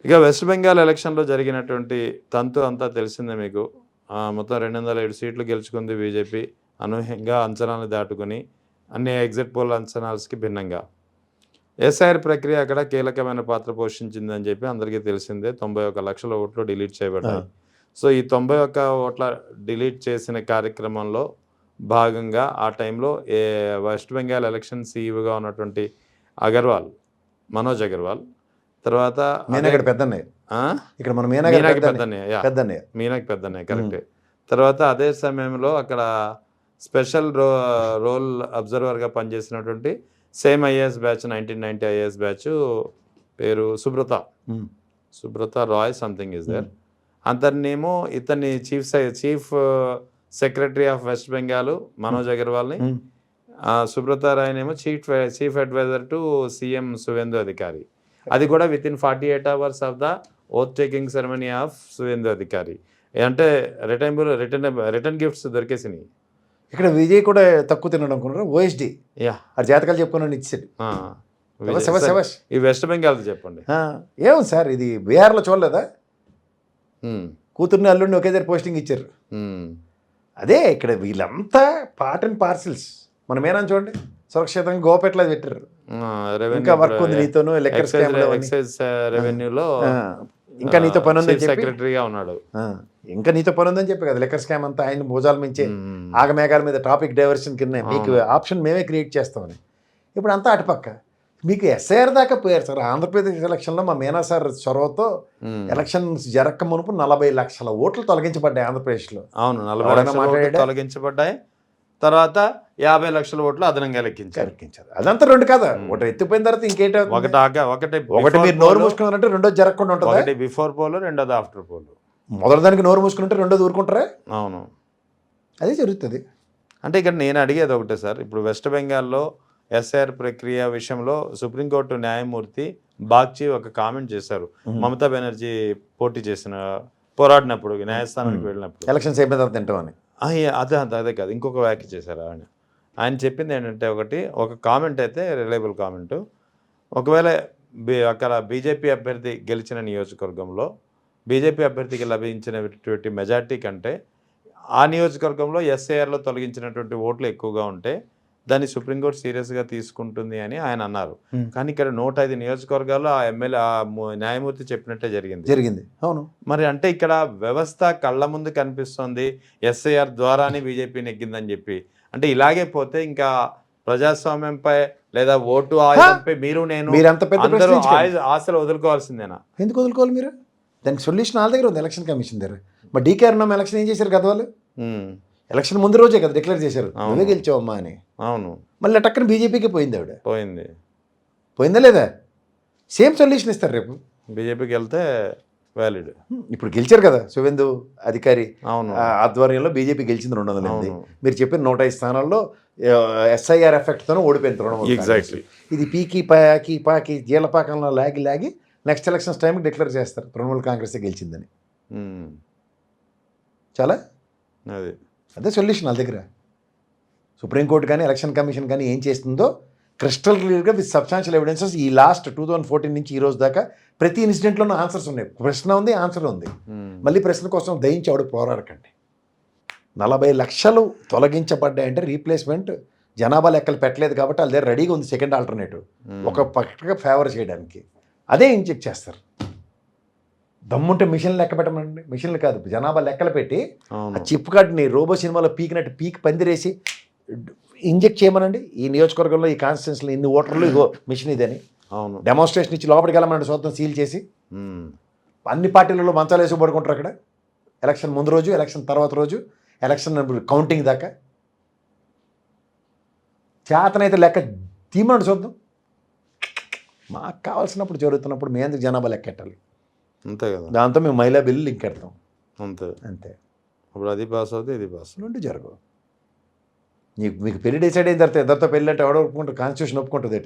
ఇక వెస్ట్ బెంగాల్ ఎలక్షన్లో జరిగినటువంటి తంతు అంతా తెలిసిందే మీకు. మొత్తం 207 సీట్లు గెలుచుకుంది బీజేపీ అనూహ్యంగా అంచనాలు దాటుకుని అన్ని ఎగ్జిట్ పోల్ అంచనాలకి భిన్నంగా. ఎస్ఐఆర్ ప్రక్రియ అక్కడ కీలకమైన పాత్ర పోషించిందని చెప్పి అందరికీ తెలిసిందే. 91 లక్షల ఓట్లు డిలీట్ చేయబడ్డాయి. సో ఈ 91 ఓట్ల డిలీట్ చేసిన కార్యక్రమంలో భాగంగా ఆ టైంలో వెస్ట్ బెంగాల్ ఎలక్షన్ సీఈఓగా ఉన్నటువంటి మనోజ్ అగర్వాల్, తర్వాత ఇక్కడ మన మీనాకి పెద్దన్నయ్య కరెక్టే. తర్వాత అదే సమయంలో అక్కడ స్పెషల్ రోల్ అబ్జర్వర్గా పనిచేసినటువంటి same IAS batch 1990 IAS batch పేరు Subrata Roy something is there. అతన్నేమో ఇతన్ని chief secretary of West Bengal Manoj అగర్వాల్ని, సుబ్రత రాయ్నేమో chief adviser to CM Suvendu Adhikari. అది కూడా with in 48 hours of the oath taking ceremony of Suvendu Adhikari. అంటే రిటర్న్ గిఫ్ట్స్ దొరికేసినాయి. ఇక్కడ విజయ్ కూడా తక్కువ తినడం అనుకున్నారు. ఓఎస్డి ఆ జాతకాలు చెప్పుకున్నాను ఇచ్చాడు. ఈ వెస్ట్ బెంగాల్ చెప్పండి. ఏమో సార్ ఇది బీహార్లో చూడలేదా? కూతుర్ని అల్లుడిని ఒకే దగ్గర పోస్టింగ్ ఇచ్చారు. అదే ఇక్కడ వీళ్ళంతా పార్ట్ అండ్ పార్సిల్స్. మనం ఏనా చూడండి సురక్షితంగా గోపెట్లా పెట్టారు. ఇంకా వర్క్ ఉంది నీతోను, రెవెన్యూలో ఇంకా నీతో పని ఉందని సెక్రటరీగా ఉన్నాడు. ఇంకా నీతో పని ఉందని చెప్పి కదా లెక్కర్ స్కామ్ అంతా ఆయన భుజాల మించే ఆగమేఘాల మీద టాపిక్ డైవర్షన్ కింద మీకు ఆప్షన్ మేమే క్రియేట్ చేస్తామని. ఇప్పుడు అంతా అటుపక్క మీకు ఎస్ఐఆర్ దాకా పోయారు సార్. ఆంధ్రప్రదేశ్ ఎలక్షన్లో మా మీనా సార్ చొరవతో ఎలక్షన్స్ జరగక మునుపు 40 లక్షల ఓట్లు తొలగించబడ్డాయి ఆంధ్రప్రదేశ్లో. అవును, 40 లక్షల తొలగించబడ్డాయి. తర్వాత 50 లక్షల ఓట్లు అదనంగా లెక్కించారు. అదంతా రెండు కదా, ఒకటి ఎత్తిపోయిన తర్వాత ఇంకేంటి, ఒకటి మీరు నోరు మూసుకున్నారంటే రెండోది జరగకుండా ఉంటుంది. ఒకటి బిఫోర్ పోల్, రెండోది ఆఫ్టర్ పోల్. మొదటి దానికి నోరు మూసుకుంటే రెండోది ఊరుకుంటారా? అవును, అదే జరుగుతుంది. అంటే ఇక్కడ నేను అడిగేది ఒకటే సార్, ఇప్పుడు వెస్ట్ బెంగాల్లో ఎస్ఐఆర్ ప్రక్రియ విషయంలో సుప్రీంకోర్టు న్యాయమూర్తి బాగ్చి ఒక కామెంట్ చేశారు. మమతా బెనర్జీ పోరాడినప్పుడు న్యాయస్థానానికి వెళ్ళినప్పుడు ఎలక్షన్స్ అయిపోయిన తర్వాత తింటామని. అదే కాదు, ఇంకొక వ్యాఖ్య చేశారు ఆయన చెప్పింది ఏంటంటే, ఒక కామెంట్ అయితే రిలయబుల్ కామెంటు, ఒకవేళ అక్కడ బీజేపీ అభ్యర్థి గెలిచిన నియోజకవర్గంలో బీజేపీ అభ్యర్థికి లభించినటువంటి మెజార్టీ కంటే ఆ నియోజకవర్గంలో ఎస్ఐఆర్లో తొలగించినటువంటి ఓట్లు ఎక్కువగా ఉంటే దాన్ని సుప్రీంకోర్టు సీరియస్గా తీసుకుంటుంది అని ఆయన అన్నారు. కానీ ఇక్కడ 105 నియోజకవర్గాల్లో ఆ న్యాయమూర్తి చెప్పినట్టే జరిగింది. అవును, మరి అంటే ఇక్కడ వ్యవస్థ కళ్ళ ముందు కనిపిస్తుంది ఎస్ఐఆర్ ద్వారానే బీజేపీ నెగ్గిందని చెప్పి. అంటే ఇలాగే పోతే ఇంకా ప్రజాస్వామ్యంపై లేదా ఓటు ఆయుధంపై అందరూ ఆశలు వదులుకోవాల్సిందేనా? ఎందుకు వదులుకోవాలి? మీరు దానికి సొల్యూషన్ వాళ్ళ దగ్గర ఉంది, ఎలక్షన్ కమిషన్ దగ్గర. మరి డీకే అరుణమ్మ ఎలక్షన్ ఏం చేశారు కదా వాళ్ళు? ఎలక్షన్ ముందు రోజే కదా డిక్లేర్ చేశారు, నువ్వే గెలిచావమ్మా అని. అవును, మళ్ళీ టక్కన బీజేపీకి పోయింది. పోయిందా లేదా? సేమ్ సొల్యూషన్ ఇస్తారు రేపు బీజేపీకి వెళ్తే వ్యాలిడ్. ఇప్పుడు గెలిచారు కదా సువేందు అధికారి ఆధ్వర్యంలో బీజేపీ గెలిచింది 208. మీరు చెప్పిన 105 స్థానాల్లో ఎస్ఐఆర్ ఎఫెక్ట్తోనే ఓడిపోయింది 200. ఇది పాకి జీలపాకంలో లాగి నెక్స్ట్ ఎలక్షన్స్ టైంకి డిక్లేర్ చేస్తారు తృణమూల్ కాంగ్రెస్ గెలిచిందని. చాలా అదే సొల్యూషన్ వాళ్ళ దగ్గర. సుప్రీంకోర్టు కానీ ఎలక్షన్ కమిషన్ కానీ ఏం చేస్తుందో క్రిస్టల్ క్లియర్గా విత్ సబ్స్టాన్షియల్ ఎవిడెన్సెస్ ఈ లాస్ట్ 2014 నుంచి ఈ రోజు దాకా ప్రతి ఇన్సిడెంట్లోనూ ఆన్సర్స్ ఉన్నాయి. ప్రశ్న ఉంది, ఆన్సర్ ఉంది. మళ్ళీ ప్రశ్న కోసం దయించి ఆవిడ పోరాడకండి. 40 లక్షలు తొలగించబడ్డాయంటే రీప్లేస్మెంట్ జనాభా లెక్కలు పెట్టలేదు కాబట్టి వాళ్ళ దగ్గర రెడీగా ఉంది సెకండ్ ఆల్టర్నేటివ్, ఒక పక్కగా ఫేవర్ చేయడానికి. అదే ఇంజెక్ట్ చేస్తారు. దమ్ముంటే మిషన్లు లెక్క పెట్టమండి, మిషన్లు కాదు జనాభా లెక్కలు పెట్టి ఆ చిప్ కార్డ్ని రోబో సినిమాలో పీకినట్టు పీకి పందిరేసి ఇంజెక్ట్ చేయమనండి. ఈ నియోజకవర్గంలో ఈ కాన్స్టిట్యూన్సీలో ఇన్ని ఓటర్లు ఇగో మిషన్ ఇదని డెమాన్స్ట్రేషన్ ఇచ్చి లోపలికి వెళ్ళమనండి, సొంతం సీల్ చేసి. అన్ని పార్టీలలో మంచాలు వేసి పడుకుంటారు అక్కడ. ఎలక్షన్ ముందు రోజు, ఎలక్షన్ తర్వాత రోజు, ఎలక్షన్ కౌంటింగ్ దాకా. చేతనైతే లెక్క తీయమనండి చూద్దాం. మాకు కావాల్సినప్పుడు జరుగుతున్నప్పుడు మేము ఎందుకు జనాభా లెక్క పెట్టాలి? అంతే కదా, దాంతో మేము మహిళా బిల్లు లింక్ పెడతాం. అంతే అప్పుడు అది పాస్ అవుతుంది, ఇది పాస్ రెండు జరగవు. మీకు పెళ్లి డిసైడ్ అయిన తర్వాత ఇద్దరితో పెళ్ళి అంటే ఎవడో ఒప్పుకుంటారు? కాన్స్టిట్యూషన్ ఒప్పుకుంటుంది.